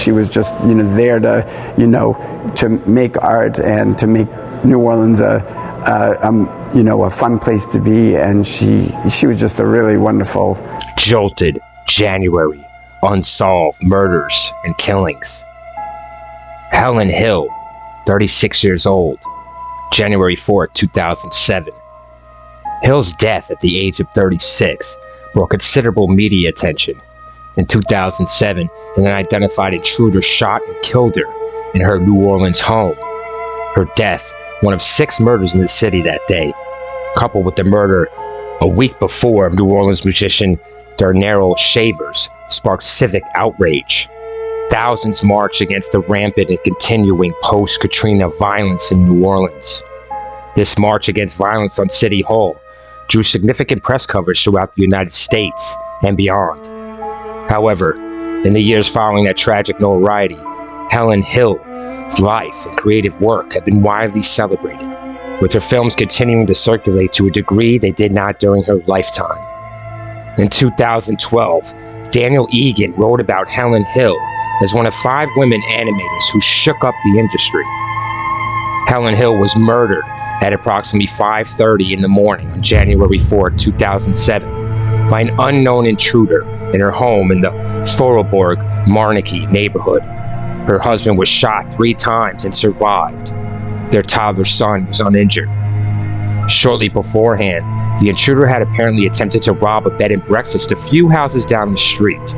she was just, there to, to make art and to make New Orleans a fun place to be. And she was just a really wonderful. Jolted, January, Unsolved Murders and Killings. Helen Hill, 36 years old, January 4th, 2007. Hill's death at the age of 36 brought considerable media attention. In 2007, an unidentified intruder shot and killed her in her New Orleans home. Her death, one of 6 murders in the city that day, coupled with the murder a week before of New Orleans musician Darnell Shavers, sparked civic outrage. Thousands marched against the rampant and continuing post-Katrina violence in New Orleans. This march against violence on City Hall drew significant press coverage throughout the United States and beyond. However, in the years following that tragic notoriety, Helen Hill's life and creative work have been widely celebrated, with her films continuing to circulate to a degree they did not during her lifetime. In 2012, Daniel Egan wrote about Helen Hill as one of 5 women animators who shook up the industry. Helen Hill was murdered at approximately 5:30 in the morning on January 4, 2007, by an unknown intruder in her home in the Faubourg Marnecke neighborhood. Her husband was shot 3 times and survived. Their toddler son was uninjured. Shortly beforehand, the intruder had apparently attempted to rob a bed and breakfast a few houses down the street.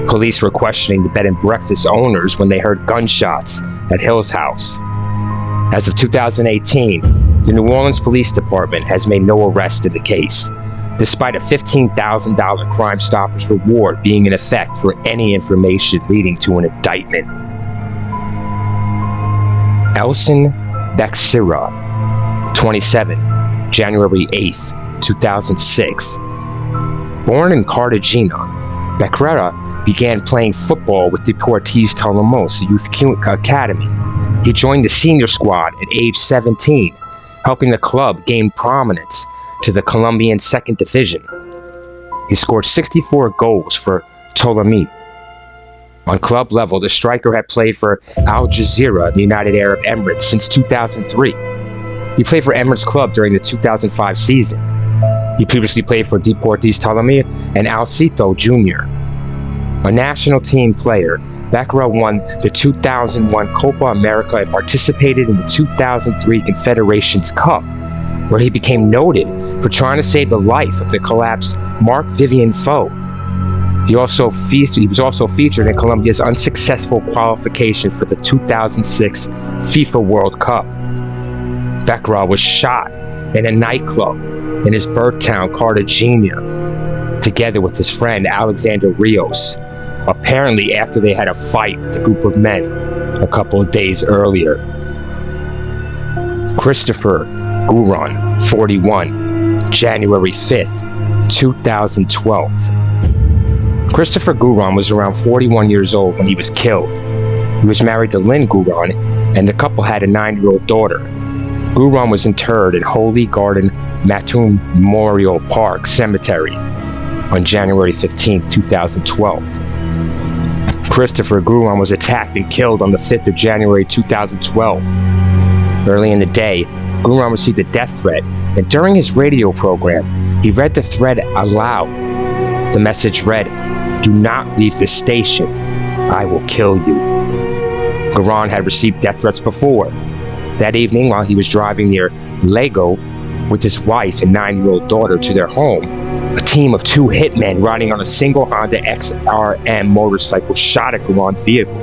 Police were questioning the bed and breakfast owners when they heard gunshots at Hill's house. As of 2018, the New Orleans Police Department has made no arrest in the case, despite a $15,000 Crime Stoppers reward being in effect for any information leading to an indictment. Elson Bexira, 27, January 8th, 2006. Born in Cartagena, Bexira began playing football with Deportes Tolemos Youth Academy. He joined the senior squad at age 17, helping the club gain prominence to the Colombian Second Division. He scored 64 goals for Ptolemy. On club level, the striker had played for Al Jazeera, the United Arab Emirates, since 2003. He played for Emirates Club during the 2005 season. He previously played for Deportes Ptolemy and Al Cito Jr. A national team player, Bexira won the 2001 Copa America and participated in the 2003 Confederations Cup, where he became noted for trying to save the life of the collapsed Marc Vivien Foe. He was also featured in Colombia's unsuccessful qualification for the 2006 FIFA World Cup. Bexira was shot in a nightclub in his birth town, Cartagena, together with his friend Alexander Rios, apparently after they had a fight with a group of men a couple of days earlier. Christopher Guron, 41, January 5th, 2012. Christopher Guron was around 41 years old when he was killed. He was married to Lynn Guron, and the couple had a 9-year-old daughter. Guron was interred in Holy Garden Matoum Memorial Park Cemetery on January 15, 2012. Christopher Guron was attacked and killed on the 5th of January 2012. Early in the day, Guron received a death threat, and during his radio program, he read the threat aloud. The message read, "Do not leave the station. I will kill you." Guron had received death threats before. That evening, while he was driving near Lego with his wife and 9-year-old daughter to their home, a team of 2 hitmen riding on a single Honda XRM motorcycle shot at Guron's vehicle.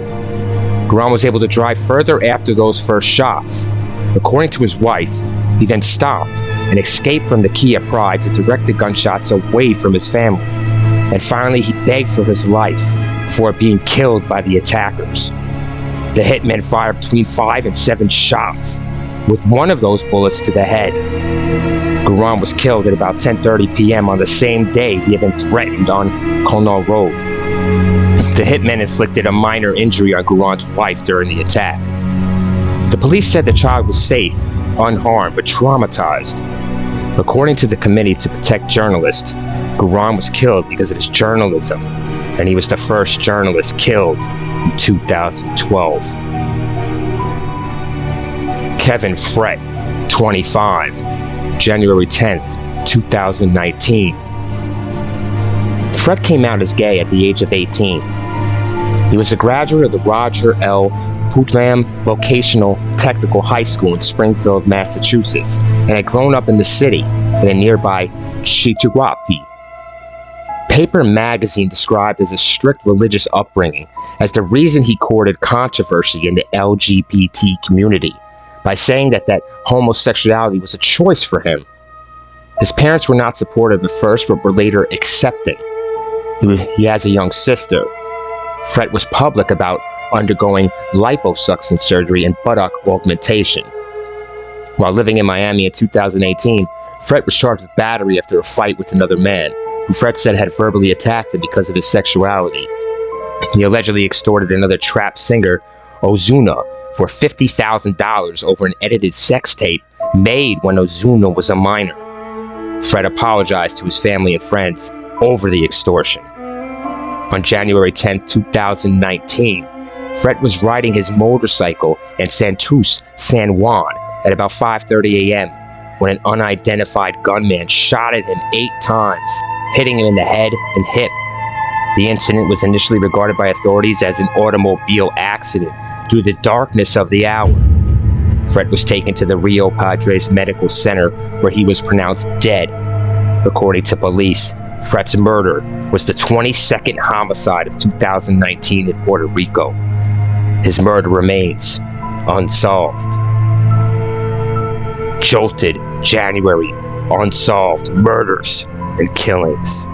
Guron was able to drive further after those first shots. According to his wife, he then stopped and escaped from the Kia Pride to direct the gunshots away from his family. And finally, he begged for his life before being killed by the attackers. The hitmen fired between 5 and 7 shots, with one of those bullets to the head. Guron was killed at about 10:30 p.m. on the same day he had been threatened on Colonel Road. The hitmen inflicted a minor injury on Guron's wife during the attack. The police said the child was safe, unharmed, but traumatized. According to the Committee to Protect Journalists, Guron was killed because of his journalism and he was the first journalist killed in 2012. Kevin Frett, 25, January 10th, 2019. Frett came out as gay at the age of 18. He was a graduate of the Roger L. Putnam Vocational Technical High School in Springfield, Massachusetts, and had grown up in the city in a nearby Chituapi. Paper Magazine described as a strict religious upbringing as the reason he courted controversy in the LGBT community by saying that homosexuality was a choice for him. His parents were not supportive at first, but were later accepting. He has a young sister. Frett was public about undergoing liposuction surgery and buttock augmentation. While living in Miami in 2018, Frett was charged with battery after a fight with another man, who Frett said had verbally attacked him because of his sexuality. He allegedly extorted another trap singer, Ozuna, for $50,000 over an edited sex tape made when Ozuna was a minor. Frett apologized to his family and friends over the extortion. On January 10, 2019, Frett was riding his motorcycle in Santurce, San Juan at about 5:30 a.m. when an unidentified gunman shot at him 8 times, hitting him in the head and hip. The incident was initially regarded by authorities as an automobile accident due to the darkness of the hour. Frett was taken to the Rio Padres Medical Center where he was pronounced dead. According to police, Frett's murder was the 22nd homicide of 2019 in Puerto Rico. His murder remains unsolved. Jolted, January, Unsolved Murders and Killings.